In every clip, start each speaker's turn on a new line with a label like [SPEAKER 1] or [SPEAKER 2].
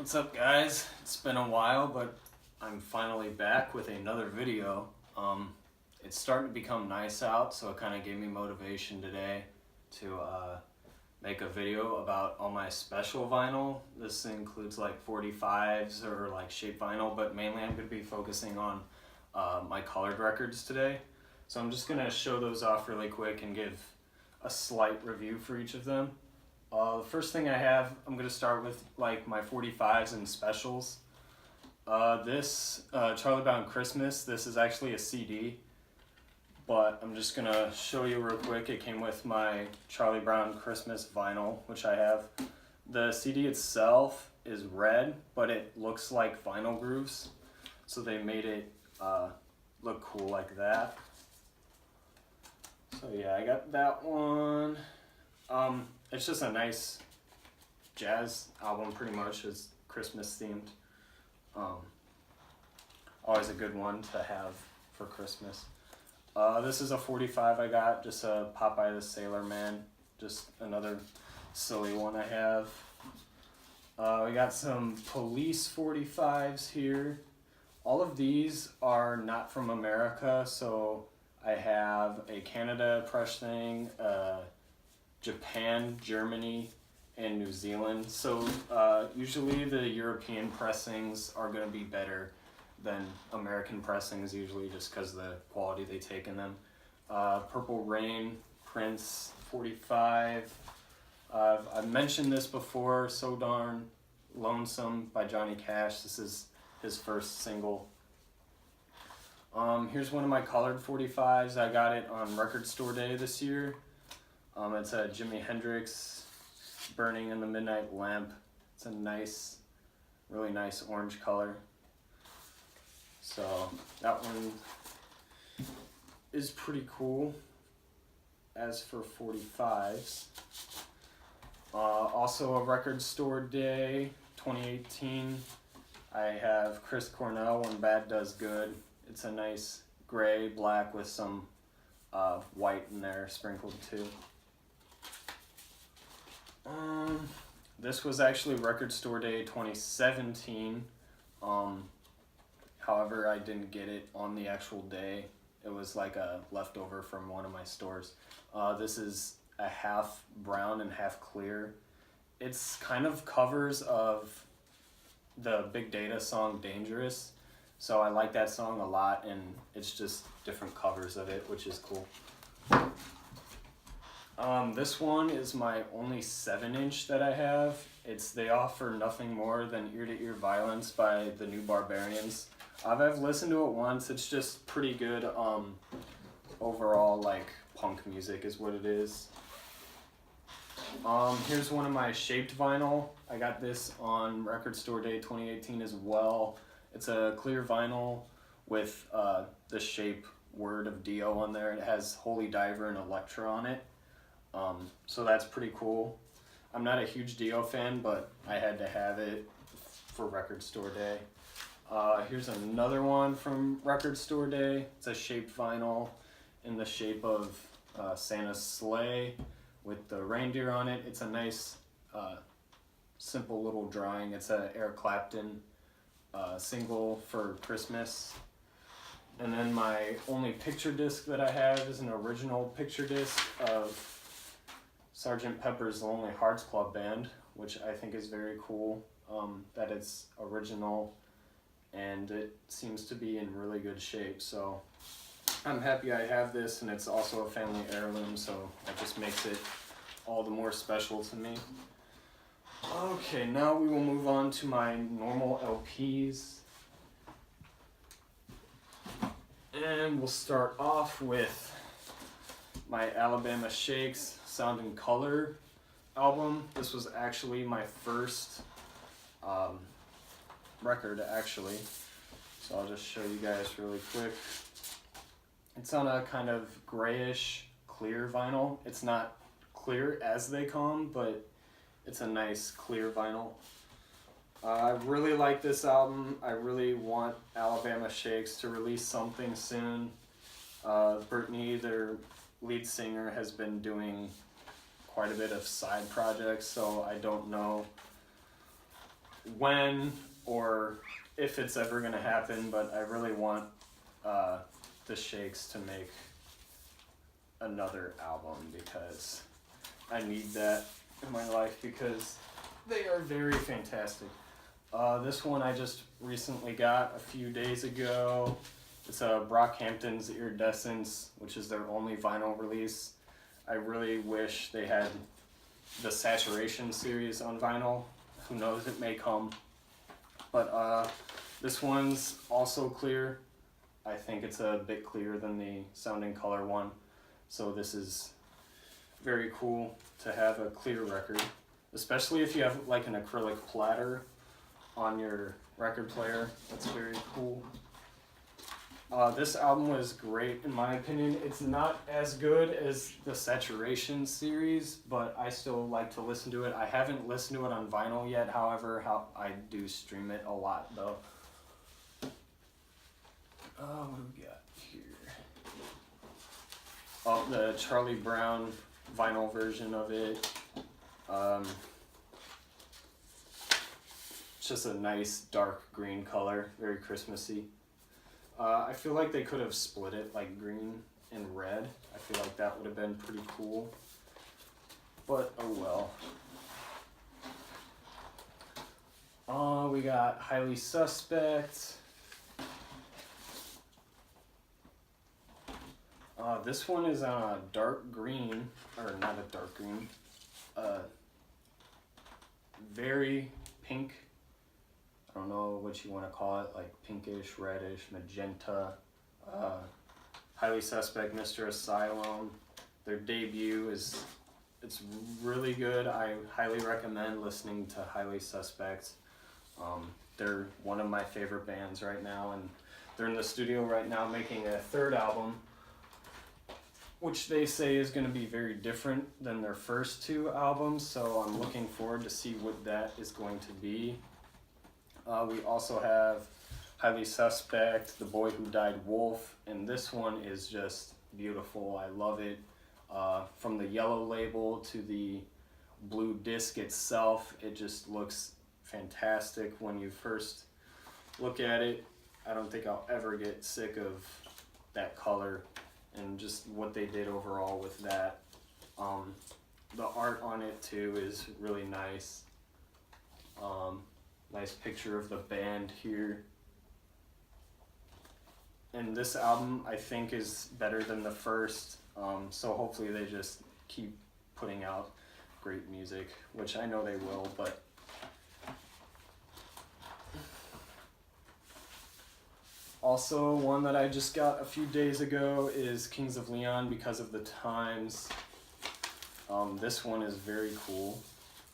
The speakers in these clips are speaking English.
[SPEAKER 1] What's up, guys? It's been a while, but I'm finally back with another video. It's starting to become nice out, so it kind of gave me motivation today to make a video about all my special vinyl. This includes like 45s or like shape vinyl, but mainly I'm going to be focusing on my colored records today. So I'm just going to show those off really quick and give a slight review for each of them. The first thing I have, I'm going to start with like my 45s and specials. This Charlie Brown Christmas, this is actually a CD, but I'm just going to show you real quick. It came with my Charlie Brown Christmas vinyl, which I have. The CD itself is red, but it looks like vinyl grooves, so they made it look cool like that. So yeah, I got that one. It's just a nice jazz album, pretty much. It's Christmas themed. Always a good one to have for Christmas. This is a 45 I got, just a Popeye the Sailor Man, just another silly one I have. We got some Police 45s here. All of these are not from America, so I have a Canada pressing, Japan, Germany, and New Zealand. So usually the European pressings are going to be better than American pressings, usually just because of the quality they take in them. Purple Rain, Prince 45. I've mentioned this before, So Darn Lonesome by Johnny Cash. This is his first single. Here's one of my colored 45s. I got it on Record Store Day this year. It's a Jimi Hendrix, Burning in the Midnight Lamp. It's a nice, really nice orange color. So that one is pretty cool. As for 45s, also a Record Store Day 2018, I have Chris Cornell, When Bad Does Good. It's a nice gray, black with some white in there sprinkled too. This was actually Record Store Day 2017. However, I didn't get it on the actual day. It was like a leftover from one of my stores. This is a half brown and half clear. It's kind of covers of the Big Data song Dangerous. So I like that song a lot, and it's just different covers of it, which is cool. This one is my only 7-inch that I have. They offer nothing more than Ear to Ear Violence by the New Barbarians. I've listened to it once. It's just pretty good. Overall, like punk music is what it is. Here's one of my shaped vinyl. I got this on Record Store Day 2018 as well. It's a clear vinyl with the shape word of Dio on there. It has Holy Diver and Electra on it. So that's pretty cool. I'm not a huge Dio fan, but I had to have it for Record Store Day. Here's another one from Record Store Day. It's a shaped vinyl in the shape of Santa's sleigh with the reindeer on it. It's a nice, simple little drawing. It's a Eric Clapton single for Christmas. And then my only picture disc that I have is an original picture disc of Sgt. Pepper's Lonely Hearts Club Band, which I think is very cool, that it's original and it seems to be in really good shape. So I'm happy I have this, and it's also a family heirloom, so that just makes it all the more special to me. Okay, now we will move on to my normal LPs. And we'll start off with my Alabama Shakes Sound and Color album. This was actually my first record, actually. So I'll just show you guys really quick. It's on a kind of grayish clear vinyl. It's not clear as they come, but it's a nice clear vinyl. I really like this album. I really want Alabama Shakes to release something soon. Brittany, their lead singer, has been doing quite a bit of side projects, so I don't know when or if it's ever going to happen, but I really want the Shakes to make another album because I need that in my life because they are very fantastic. This one I just recently got a few days ago. It's Brockhampton's Iridescence, which is their only vinyl release. I really wish they had the Saturation series on vinyl. Who knows, it may come. But this one's also clear. I think it's a bit clearer than the Sound and Color one. So this is very cool to have a clear record, especially if you have like an acrylic platter on your record player. That's very cool. This album was great in my opinion. It's not as good as the Saturation series, but I still like to listen to it. I haven't listened to it on vinyl yet, however, I do stream it a lot though. What do we got here? Oh, the Charlie Brown vinyl version of it. It's just a nice dark green color, very Christmassy. I feel like they could have split it like green and red. I feel like that would have been pretty cool. But oh well. We got Highly Suspect. This one is on a dark green, or not a dark green, very pink. I don't know what you want to call it, like pinkish, reddish, magenta. Highly Suspect, Mr. Asylum. Their debut it's really good. I highly recommend listening to Highly Suspect. They're one of my favorite bands right now, and they're in the studio right now making a third album, which they say is going to be very different than their first two albums, so I'm looking forward to see what that is going to be. We also have Highly Suspect, The Boy Who Died Wolf, and this one is just beautiful. I love it. From the yellow label to the blue disc itself, it just looks fantastic when you first look at it. I don't think I'll ever get sick of that color and just what they did overall with that. The art on it too is really nice. Nice picture of the band here. And this album I think is better than the first, so hopefully they just keep putting out great music, which I know they will, but also one that I just got a few days ago is Kings of Leon because of the times. This one is very cool.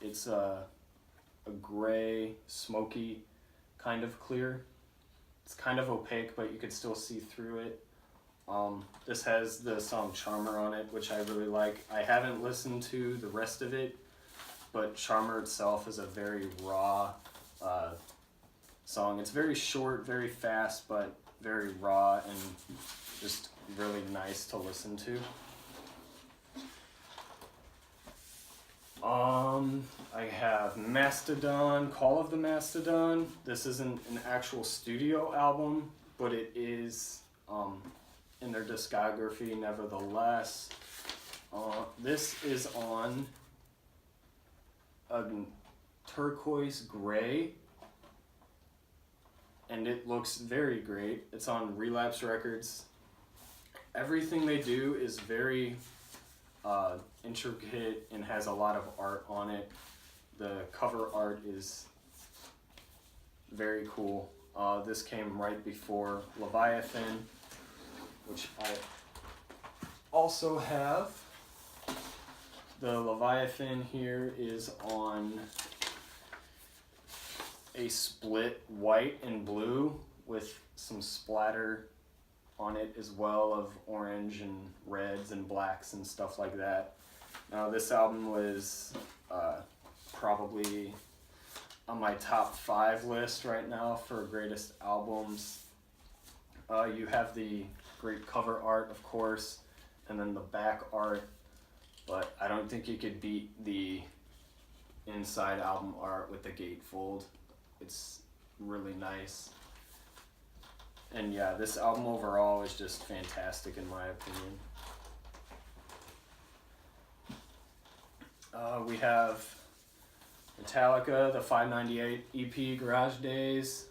[SPEAKER 1] It's a gray, smoky kind of clear. It's kind of opaque, but you could still see through it. This has the song Charmer on it, which I really like. I haven't listened to the rest of it, but Charmer itself is a very raw song. It's very short, very fast, but very raw and just really nice to listen to. I have Mastodon, Call of the Mastodon. This isn't an actual studio album, but it is in their discography nevertheless. This is on a turquoise gray, and it looks very great. It's on Relapse Records. Everything they do is very intricate and has a lot of art on it. The cover art is very cool. This came right before Leviathan, which I also have. The Leviathan here is on a split white and blue with some splatter on it as well of orange and reds and blacks and stuff like that. Now this album was probably on my top 5 list right now for greatest albums. You have the great cover art, of course, and then the back art, but I don't think you could beat the inside album art with the gatefold. it's really nice. And yeah, this album overall is just fantastic in my opinion. We have Metallica, the 598 EP, Garage Days.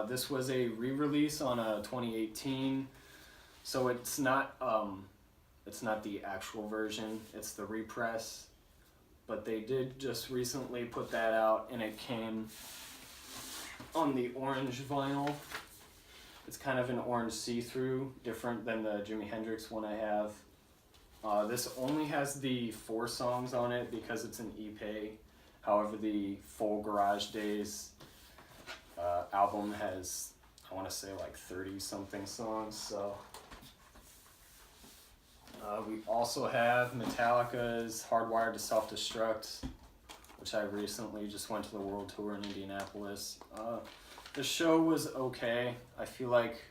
[SPEAKER 1] This was a re-release on a 2018, so it's not the actual version, it's the repress. But they did just recently put that out, and it came on the orange vinyl. It's kind of an orange see-through, different than the Jimi Hendrix one I have. This only has the 4 songs on it because it's an EP. However, the full Garage Days album has, I want to say, like 30 something songs. So we also have Metallica's Hardwired to Self-Destruct, which I recently just went to the world tour in Indianapolis. The show was okay. I feel like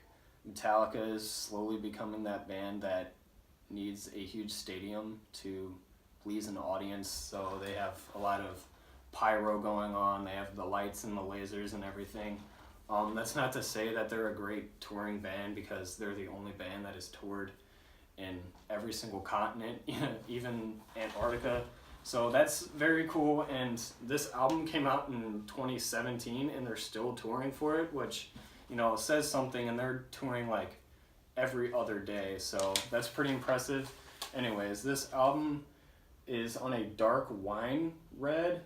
[SPEAKER 1] Metallica is slowly becoming that band that needs a huge stadium to please an audience, so they have a lot of pyro going on, they have the lights and the lasers and everything. That's not to say that they're a great touring band, because they're the only band that has toured in every single continent, even Antarctica. So that's very cool, and this album came out in 2017 and they're still touring for it, which, you know, says something, and they're touring like every other day, so that's pretty impressive. Anyways, this album is on a dark wine red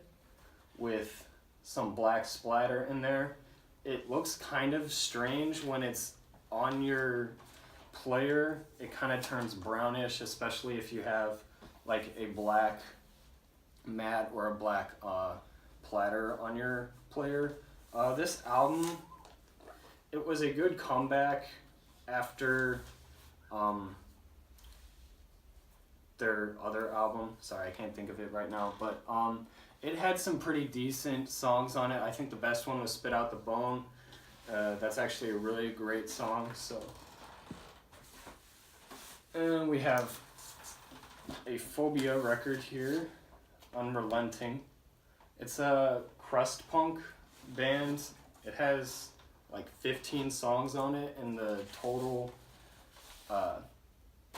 [SPEAKER 1] with some black splatter in there. It looks kind of strange when it's on your player. It kind of turns brownish, especially if you have like a black mat or a black platter on your player. This album, it was a good comeback after their other album. Sorry, I can't think of it right now, but it had some pretty decent songs on it. I think the best one was Spit Out the Bone. That's actually a really great song. So, and we have a Phobia record here, Unrelenting. It's a crust punk band. It has like 15 songs on it, and the total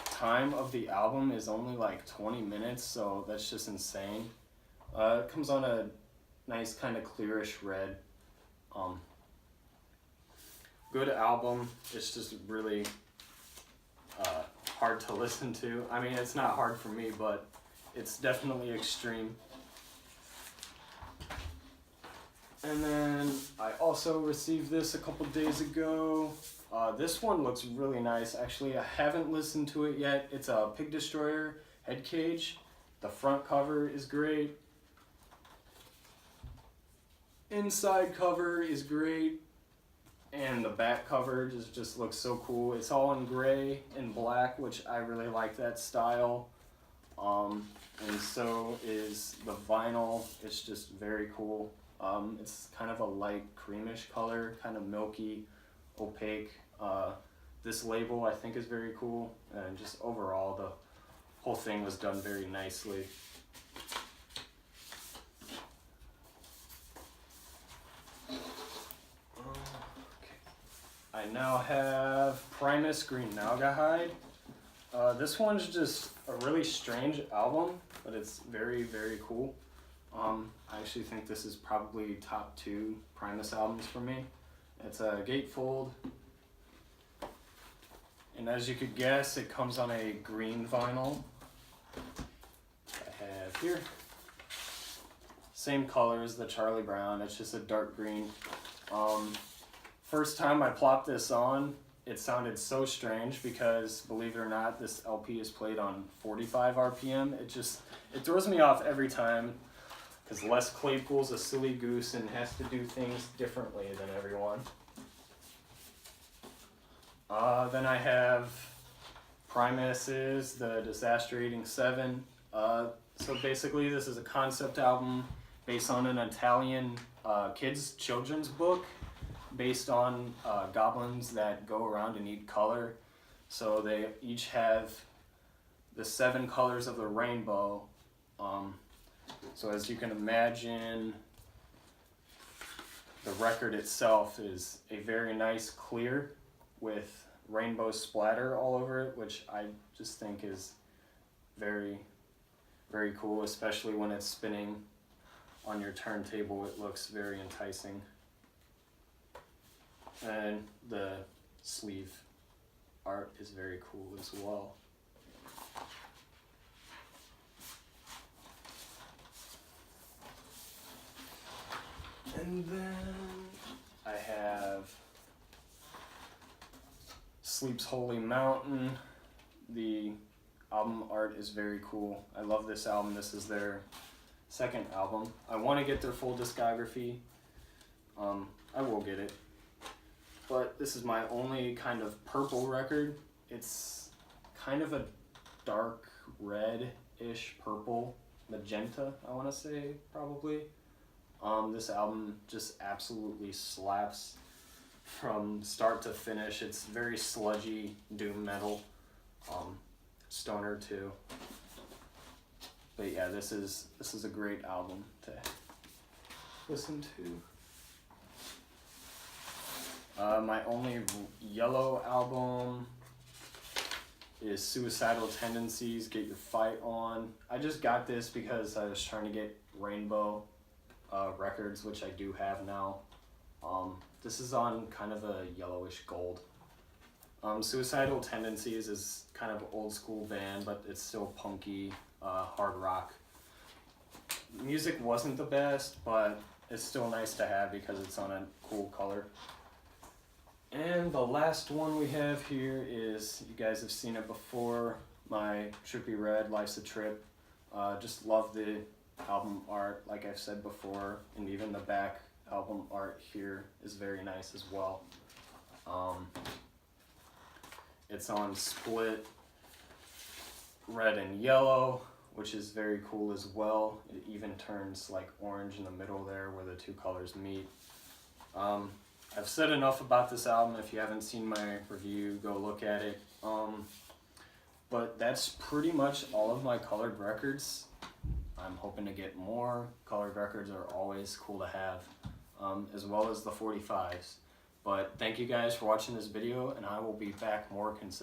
[SPEAKER 1] time of the album is only like 20 minutes, so that's just insane. It comes on a nice kind of clearish red. Good album. It's just really hard to listen to. I mean, it's not hard for me, but it's definitely extreme. And then I also received this a couple days ago. This one looks really nice. Actually, I haven't listened to it yet. It's a Pig Destroyer head cage. The front cover is great. Inside cover is great. And the back cover just looks so cool. It's all in gray and black, which I really like that style. And so is the vinyl. It's just very cool. It's kind of a light creamish color, kind of milky, opaque. This label I think is very cool, and just overall the whole thing was done very nicely. I now have Primus Green Naugahyde. This one's just a really strange album, but it's very, very cool. I actually think this is probably top 2 Primus albums for me. It's a gatefold, and as you could guess, it comes on a green vinyl. I have here. Same color as the Charlie Brown, it's just a dark green. First time I plopped this on, it sounded so strange because, believe it or not, this LP is played on 45 RPM. It throws me off every time, because Les Claypool's a silly goose and has to do things differently than everyone. Then I have Primus's The Disaster Eating 7. So basically this is a concept album based on an Italian kids' children's book based on goblins that go around and eat color. So they each have the 7 colors of the rainbow. So as you can imagine, the record itself is a very nice clear with rainbow splatter all over it, which I just think is very, very cool, especially when it's spinning on your turntable. It looks very enticing. And the sleeve art is very cool as well. And then I have Sleep's Holy Mountain. The album art is very cool. I love this album. This is their second album. I want to get their full discography. I will get it. But this is my only kind of purple record. It's kind of a dark red-ish purple, magenta, I want to say, probably. This album just absolutely slaps from start to finish. It's very sludgy doom metal, stoner too. But yeah, this is a great album to listen to. My only yellow album is Suicidal Tendencies, Get Your Fight On. I just got this because I was trying to get Rainbow records, which I do have now. This is on kind of a yellowish gold. Suicidal Tendencies is kind of old school band, but it's still punky, hard rock. Music wasn't the best, but it's still nice to have because it's on a cool color. And the last one we have here is, you guys have seen it before, my Trippy Red, Life's a Trip. Just love the album art, like I've said before, and even the back album art here is very nice as well. It's on split red and yellow, which is very cool as well. It even turns like orange in the middle there where the two colors meet. I've said enough about this album. If you haven't seen my review, go look at it. But that's pretty much all of my colored records. I'm hoping to get more. Colored records are always cool to have, as well as the 45s. But thank you guys for watching this video, and I will be back more consistent.